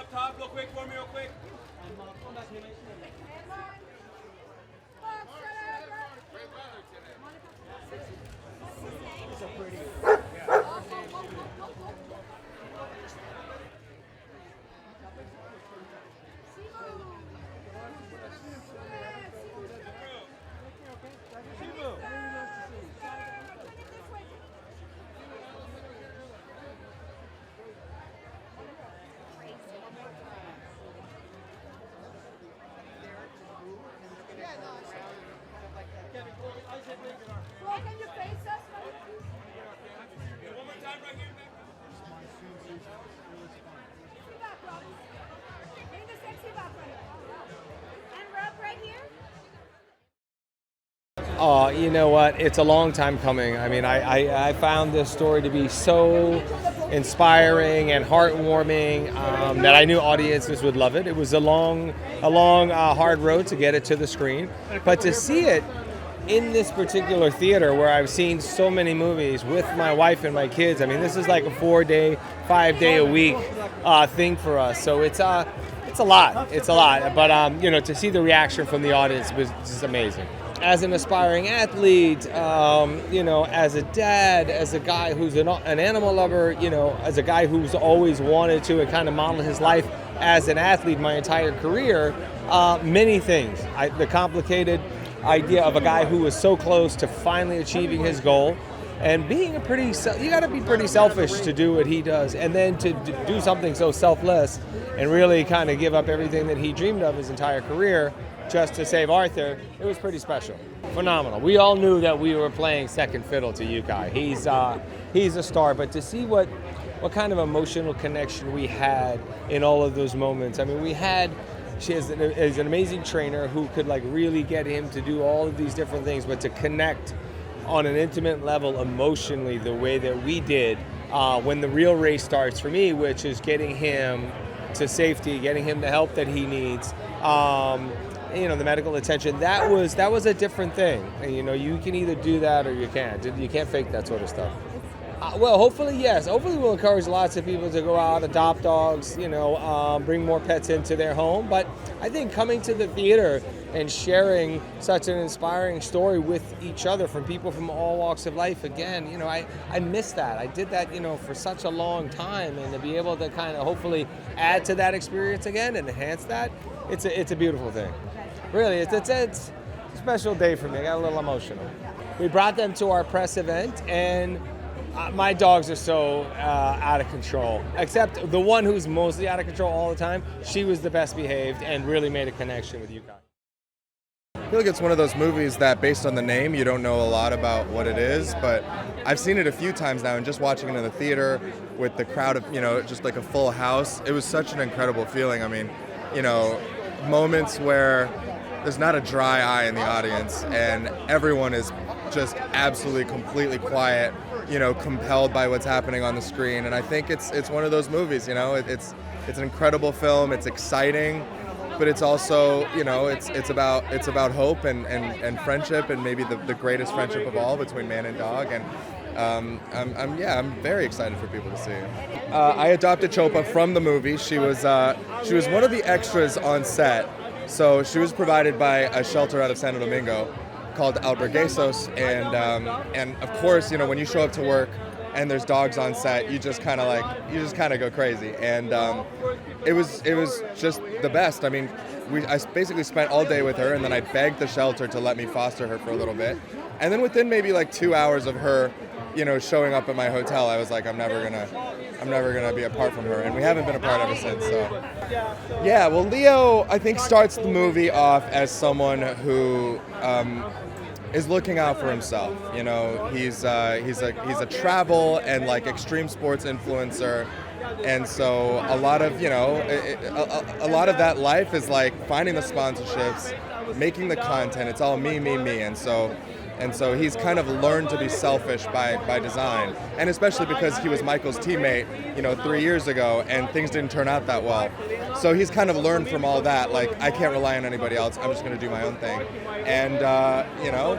up top real quick for me, real quick. Can you face us? One more time right here. Sexy back, Robbie. Bring the sexy back right here. And rub right here. Oh, you know what? It's a long time coming. I mean, I found this story to be so inspiring and heartwarming that I knew audiences would love it. It was a long, hard road to get it to the screen, but to see it in this particular theater where I've seen so many movies with my wife and my kids. I mean, this is like a 4-day, 5-day-a-week thing for us. So it's a lot. It's a lot. But you know, to see the reaction from the audience was just amazing. As an aspiring athlete, you know, as a dad, as a guy who's an animal lover, you know, as a guy who's always wanted to and kind of modeled his life as an athlete my entire career, many things. The complicated idea of a guy who was so close to finally achieving his goal and being you got to be pretty selfish to do what he does, and then to do something so selfless and really kind of give up everything that he dreamed of his entire career just to save Arthur. It was pretty special. Phenomenal. We all knew that we were playing second fiddle to Yukai. He's a star, but to see what kind of emotional connection we had in all of those moments. I mean, she is an amazing trainer who could like really get him to do all of these different things, but to connect on an intimate level emotionally the way that we did when the real race starts for me, which is getting him to safety, getting him the help that he needs, you know, the medical attention. That was a different thing. And, you know, you can either do that or you can't. You can't fake that sort of stuff. Well, hopefully, yes. Hopefully we'll encourage lots of people to go out, adopt dogs, you know, bring more pets into their home. But I think coming to the theater and sharing such an inspiring story with each other from people from all walks of life, again, you know, I miss that. I did that, you know, for such a long time, and to be able to kind of hopefully add to that experience again and enhance that, it's a beautiful thing. Really, it's a special day for me. I got a little emotional. We brought them to our press event, and my dogs are so out of control, except the one who's mostly out of control all the time. She was the best behaved and really made a connection with you guys. I feel like it's one of those movies that based on the name, you don't know a lot about what it is, but I've seen it a few times now, and just watching it in the theater with the crowd of, you know, just like a full house, it was such an incredible feeling. I mean, you know, moments where there's not a dry eye in the audience and everyone is just absolutely completely quiet, you know, compelled by what's happening on the screen. And I think it's one of those movies, you know, it's an incredible film. It's exciting, but it's also, you know, it's about hope and friendship, and maybe the greatest friendship of all between man and dog. And I'm very excited for people to see. I adopted Chopa from the movie. She was one of the extras on set. So she was provided by a shelter out of Santo Domingo called Alberguesos, and of course, you know, when you show up to work and there's dogs on set, you just kind of go crazy. And it was just the best. I mean, I basically spent all day with her, and then I begged the shelter to let me foster her for a little bit. And then within maybe like 2 hours of her, you know, showing up at my hotel, I was like, I'm never gonna be apart from her, and we haven't been apart ever since. So, yeah. Well, Leo, I think, starts the movie off as someone who is looking out for himself. You know, he's a travel and like extreme sports influencer, and so a lot of, you know, a lot of that life is like finding the sponsorships, making the content. It's all me, and so he's kind of learned to be selfish by design, and especially because he was Michael's teammate, you know, 3 years ago, and things didn't turn out that well. So he's kind of learned from all that, like, I can't rely on anybody else, I'm just going to do my own thing. And, you know,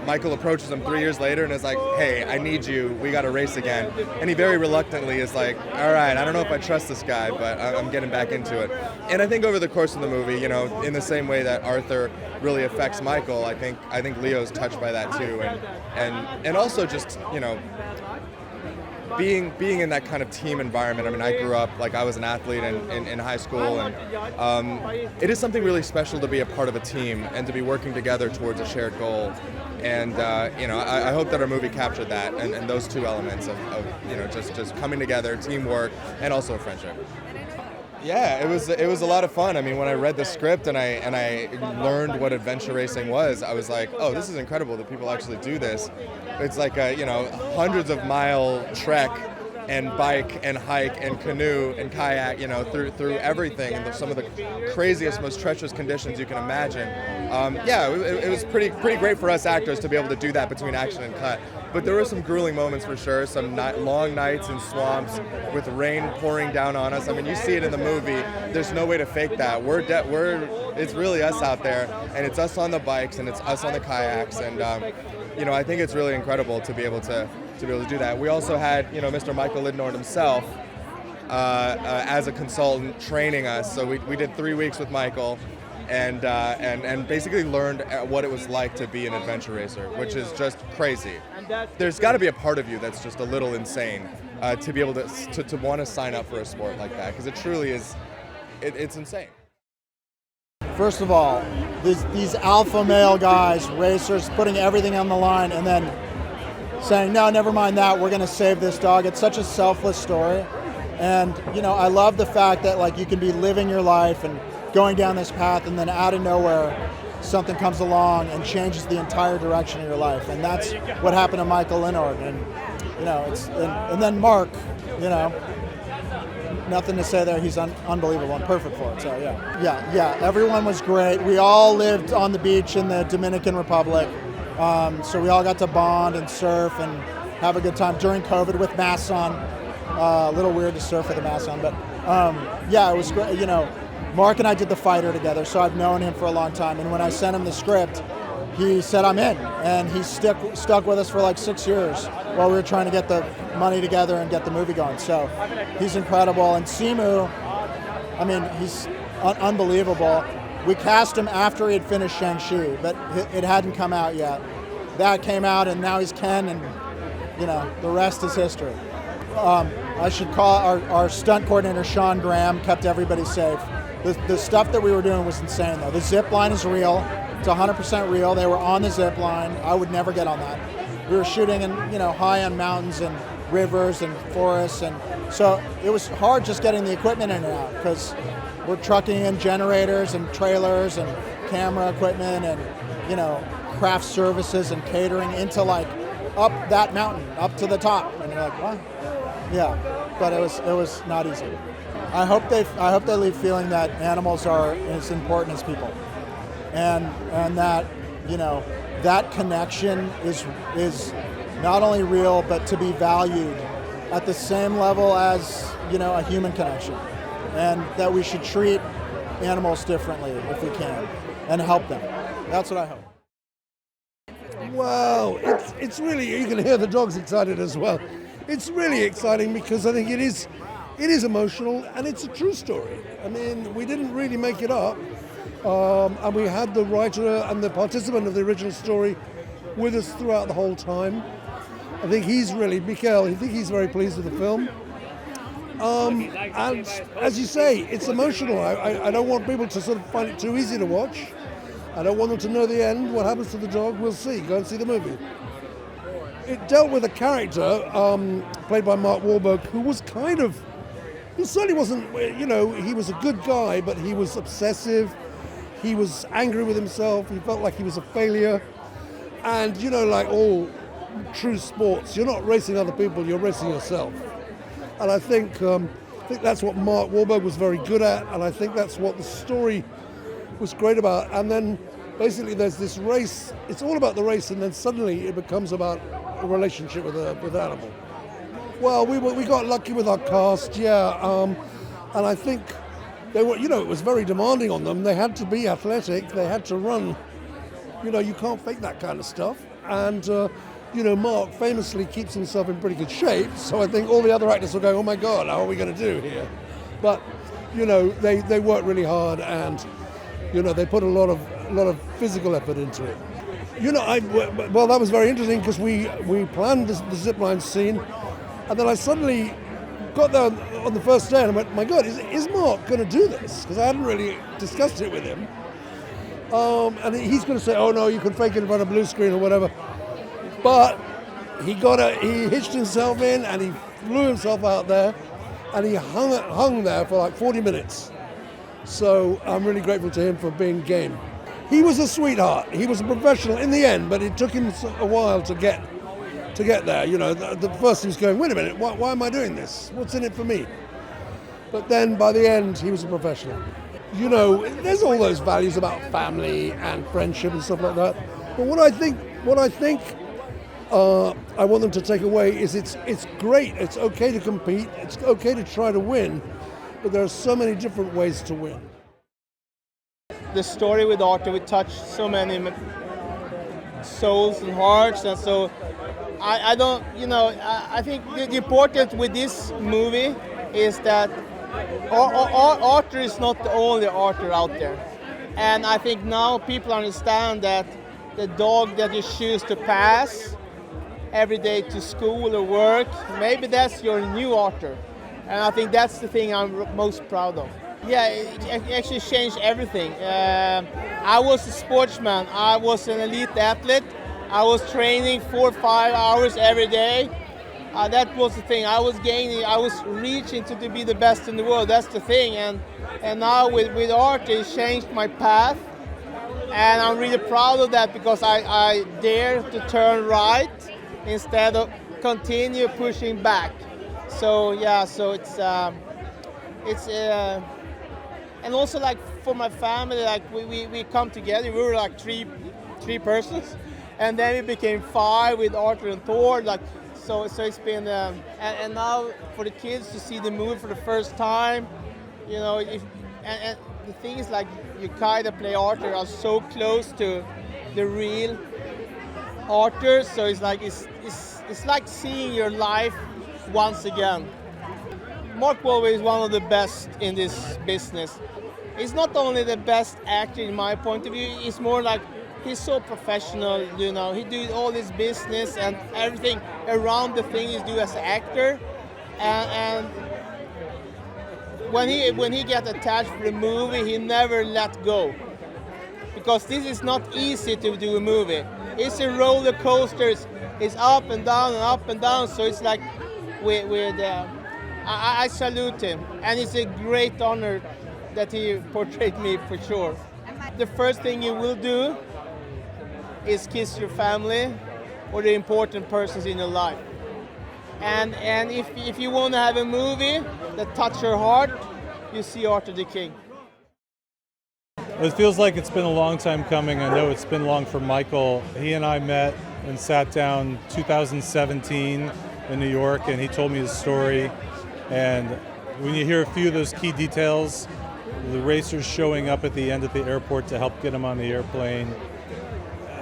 Michael approaches him 3 years later and is like, hey, I need you, we got to race again. And he very reluctantly is like, all right, I don't know if I trust this guy, but I'm getting back into it. And I think over the course of the movie, you know, in the same way that Arthur really affects Michael, I think Leo's touched by that too. And also just, you know, being in that kind of team environment. I mean, I grew up, like, I was an athlete in high school, and it is something really special to be a part of a team and to be working together towards a shared goal. And you know, I hope that our movie captured that and those two elements of you know, just coming together, teamwork, and also friendship. Yeah, it was a lot of fun. I mean, when I read the script and I learned what adventure racing was, I was like, oh, this is incredible that people actually do this. It's like a, you know, hundreds of mile trek and bike and hike and canoe and kayak, you know, through everything and some of the craziest, most treacherous conditions you can imagine. Yeah, it was pretty great for us actors to be able to do that between action and cut. But there were some grueling moments for sure, some long nights in swamps with rain pouring down on us. I mean, you see it in the movie. There's no way to fake that. It's really us out there, and it's us on the bikes, and it's us on the kayaks, and you know, I think it's really incredible to be able to do that. We also had, you know, Mr. Michael Lindnord himself as a consultant training us. So we did 3 weeks with Michael. And basically learned what it was like to be an adventure racer, which is just crazy. There's got to be a part of you that's just a little insane to be able to want to sign up for a sport like that, because it truly is, it's insane. First of all, these alpha male guys, racers, putting everything on the line and then saying, no, never mind that, we're going to save this dog. It's such a selfless story. And, you know, I love the fact that, like, you can be living your life and going down this path, and then out of nowhere something comes along and changes the entire direction of your life. And that's what happened to Michael Lindnord. And, you know, and then Mark, you know, nothing to say there. He's unbelievable and perfect for it. So yeah, everyone was great. We all lived on the beach in the Dominican Republic, so we all got to bond and surf and have a good time during COVID with masks on. A little weird to surf with a mask on, but yeah, it was great. You know, Mark and I did The Fighter together, so I've known him for a long time. And when I sent him the script, he said, I'm in. And he stuck with us for like 6 years while we were trying to get the money together and get the movie going. So he's incredible. And Simu, I mean, he's unbelievable. We cast him after he had finished Shang-Chi, but it hadn't come out yet. That came out, and now he's Ken, and, you know, the rest is history. I should call our stunt coordinator, Sean Graham, kept everybody safe. The stuff that we were doing was insane, though. The zip line is real. It's 100% real. They were on the zip line. I would never get on that. We were shooting in, you know, high on mountains and rivers and forests, and so it was hard just getting the equipment in and out, because we're trucking in generators and trailers and camera equipment and, you know, craft services and catering into, like, up that mountain, up to the top, and you're like, what? Yeah, but it was not easy. I hope they leave feeling that animals are as important as people, and that, you know, that connection is not only real, but to be valued at the same level as, you know, a human connection, and that we should treat animals differently if we can and help them. That's what I hope. Wow, it's really, you can hear the dogs excited as well. It's really exciting because I think it is emotional, and it's a true story. I mean, we didn't really make it up, and we had the writer and the participant of the original story with us throughout the whole time. I think Mikael, I think he's very pleased with the film. And as you say, it's emotional. I don't want people to sort of find it too easy to watch. I don't want them to know the end. What happens to the dog, we'll see. Go and see the movie. It dealt with a character played by Mark Wahlberg, who was he certainly wasn't, you know, he was a good guy, but he was obsessive. He was angry with himself. He felt like he was a failure. And, you know, like all true sports, you're not racing other people, you're racing yourself. And I think that's what Mark Wahlberg was very good at, and I think that's what the story was great about. And then basically there's this race, it's all about the race, and then suddenly it becomes about a relationship with an animal. Well, we got lucky with our cast, yeah, and I think they were, you know, it was very demanding on them. They had to be athletic, they had to run. You know, you can't fake that kind of stuff. And, Mark famously keeps himself in pretty good shape, so I think all the other actors are going, oh my God, how are we going to do here? But, they work really hard, and, they put a lot of physical effort into it. Well, that was very interesting because we planned the zipline scene, and then I suddenly got there on the first day and I went, my God, is Mark going to do this? Because I hadn't really discussed it with him. And he's going to say, oh no, you can fake it in front of a blue screen or whatever. But he hitched himself in and he flew himself out there and he hung there for like 40 minutes. So I'm really grateful to him for being game. He was a sweetheart. He was a professional in the end, but it took him a while to get there. The first he was going, wait a minute, why am I doing this? What's in it for me? But then by the end, he was a professional. There's all those values about family and friendship and stuff like that. But what I think I want them to take away is it's great. It's okay to compete. It's okay to try to win. But there are so many different ways to win. The story with Arthur would touch so many souls and hearts, and so I think the important with this movie is that Arthur is not the only Arthur out there, and I think now people understand that the dog that you choose to pass every day to school or work, maybe that's your new Arthur, and I think that's the thing I'm most proud of. Yeah, it actually changed everything. I was a sportsman. I was an elite athlete. I was training 4 or 5 hours every day. That was the thing. I was reaching to be the best in the world. That's the thing. And now with art, it changed my path. And I'm really proud of that because I dare to turn right instead of continue pushing back. So yeah, so it's and also like for my family, like we come together. We were like three persons, and then we became 5 with Arthur and Thor. Like so it's been and now for the kids to see the movie for the first time, and the thing is like you kind of play Arthur are so close to the real Arthur, so it's like it's like seeing your life once again. Mark Wahlberg is one of the best in this business. He's not only the best actor in my point of view, he's more like, he's so professional, he does all this business and everything around the thing he's doing as an actor. And when he gets attached for the movie, he never let go. Because this is not easy to do a movie. It's a roller coaster, it's up and down, so it's like I salute him, and it's a great honor that he portrayed me for sure. The first thing you will do is kiss your family or the important persons in your life. And if you want to have a movie that touches your heart, you see Arthur the King. It feels like it's been a long time coming. I know it's been long for Michael. He and I met and sat down 2017 in New York, and he told me his story. And when you hear a few of those key details, the racers showing up at the end at the airport to help get him on the airplane,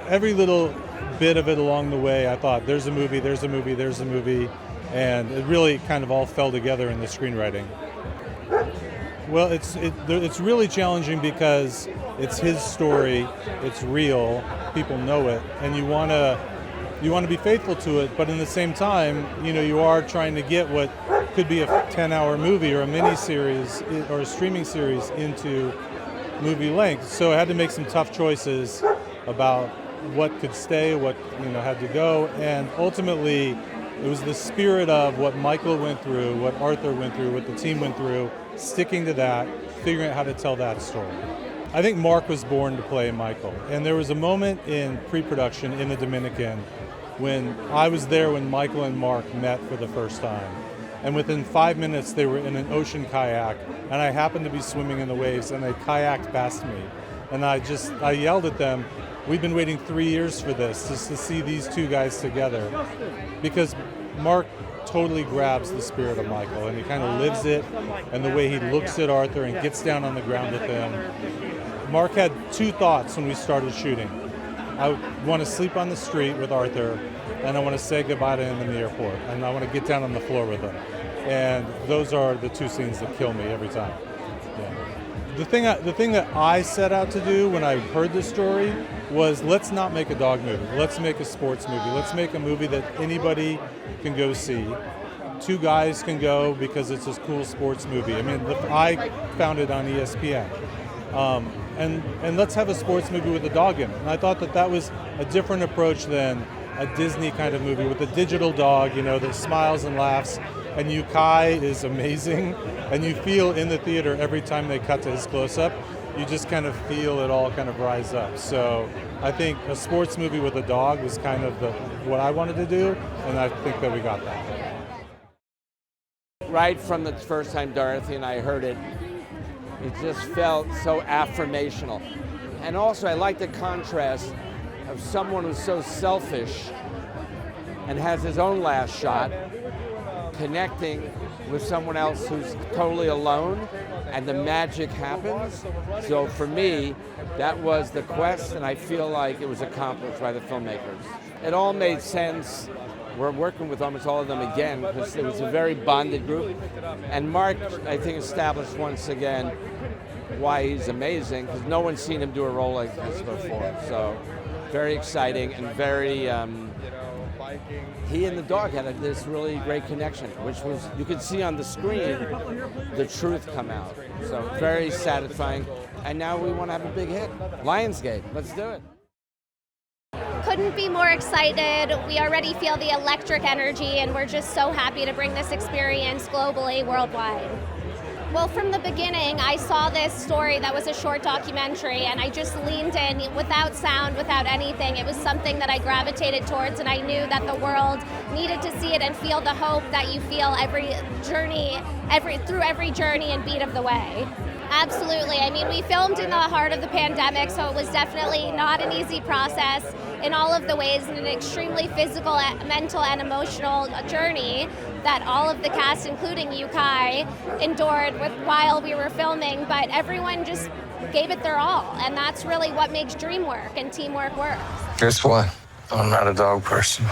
every little bit of it along the way, I thought, there's a movie, and it really kind of all fell together in the screenwriting. Well, it's really challenging because it's his story, it's real, people know it, and you want to be faithful to it, but in the same time, you are trying to get what could be a 10-hour movie or a mini-series or a streaming series into movie length. So I had to make some tough choices about what could stay, what had to go, and ultimately it was the spirit of what Michael went through, what Arthur went through, what the team went through, sticking to that, figuring out how to tell that story. I think Mark was born to play Michael, and there was a moment in pre-production in the Dominican when I was there when Michael and Mark met for the first time. And within 5 minutes, they were in an ocean kayak, and I happened to be swimming in the waves, and they kayaked past me. And I yelled at them, we've been waiting 3 years for this, just to see these two guys together. Because Mark totally grabs the spirit of Michael, and he kind of lives it, and the way he looks at Arthur and gets down on the ground with him. Mark had 2 thoughts when we started shooting. I want to sleep on the street with Arthur, and I want to say goodbye to him in the airport, and I want to get down on the floor with him. And those are the two scenes that kill me every time. Yeah. The thing that I set out to do when I heard this story was, let's not make a dog movie. Let's make a sports movie. Let's make a movie that anybody can go see. Two guys can go because it's a cool sports movie. I mean, I found it on ESPN. And let's have a sports movie with a dog in it. And I thought that was a different approach than a Disney kind of movie with a digital dog, that smiles and laughs. And Yukai is amazing. And you feel in the theater every time they cut to his close-up, you just kind of feel it all kind of rise up. So I think a sports movie with a dog was kind of what I wanted to do, and I think that we got that. Right from the first time Dorothy and I heard it, it just felt so affirmational. And also I like the contrast of someone who's so selfish and has his own last shot, connecting with someone else who's totally alone, and the magic happens. So for me, that was the quest, and I feel like it was accomplished by the filmmakers. It all made sense. We're working with almost all of them again because it was a very bonded group. And Mark, I think, established once again why he's amazing, because no one's seen him do a role like this before. So very exciting and very, he and the dog had this really great connection, which was, you could see on the screen the truth come out. So very satisfying. And now we want to have a big hit. Lionsgate, let's do it. Couldn't be more excited. We already feel the electric energy, and we're just so happy to bring this experience globally, worldwide. Well, from the beginning, I saw this story that was a short documentary, and I just leaned in without sound, without anything. It was something that I gravitated towards, and I knew that the world needed to see it and feel the hope that you feel through every journey and beat of the way. Absolutely. I mean, we filmed in the heart of the pandemic, so it was definitely not an easy process in all of the ways, and an extremely physical, mental, and emotional journey that all of the cast, including Yukai, endured while we were filming, but everyone just gave it their all, and that's really what makes dream work and teamwork work. Guess what? I'm not a dog person.